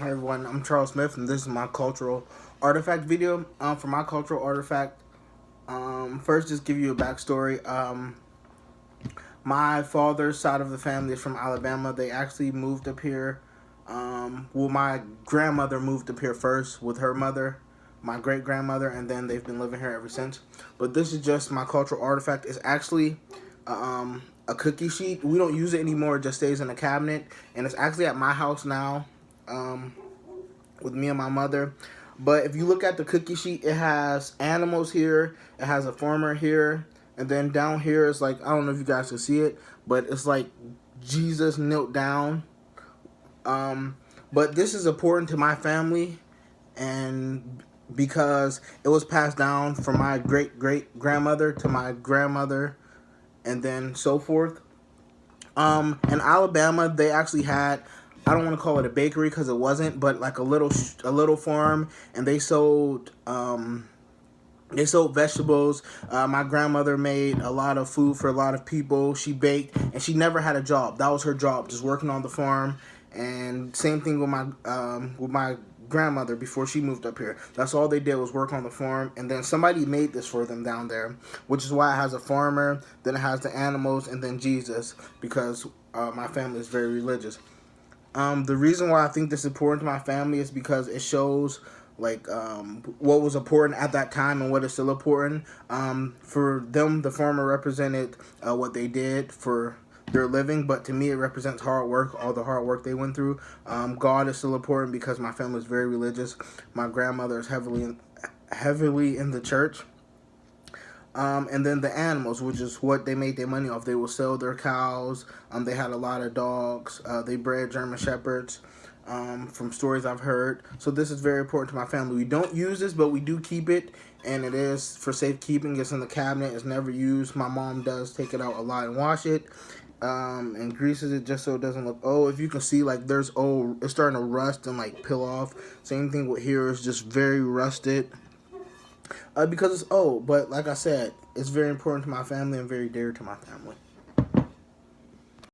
Hi everyone, I'm Charles Smith, and this is my cultural artifact video. For my cultural artifact, first just give you a backstory. My father's side of the family is from Alabama. They actually moved up here. Well, my grandmother moved up here first with her mother, my great grandmother, and then they've been living here ever since. But this is just my cultural artifact. It's actually a cookie sheet. We don't use it anymore. It just stays in the cabinet, and it's actually at my house now. With me and my mother. But if you look at the cookie sheet, it has animals here, it has a farmer here, and then down here is like, I don't know if you guys can see it, but it's like Jesus knelt down. But this is important to my family, and because it was passed down from my great great grandmother to my grandmother, and then so forth. In Alabama, they actually had, I don't want to call it a bakery because it wasn't, but like a little farm, and they sold vegetables. My grandmother made a lot of food for a lot of people. She baked, and she never had a job. That was her job, just working on the farm. And same thing with my grandmother before she moved up here. That's all they did was work on the farm, and then somebody made this for them down there, which is why it has a farmer, then it has the animals, and then Jesus, because my family is very religious. The reason why I think this is important to my family is because it shows like what was important at that time and what is still important. For them, the farmer represented what they did for their living, but to me it represents hard work, all the hard work they went through. God is still important because my family is very religious. My grandmother is heavily in the church. And then the animals, which is what they made their money off. They will sell their cows. They had a lot of dogs. They bred German Shepherds, from stories I've heard. So this is very important to my family. We don't use this, but we do keep it, and it is for safekeeping. It's in the cabinet. It's never used. My mom does take it out a lot and wash it, and greases it just so it doesn't look old. If you can see, like, there's old, it's starting to rust and like peel off. Same thing with here, it's just very rusted. Because it's old, but like I said, it's very important to my family and very dear to my family.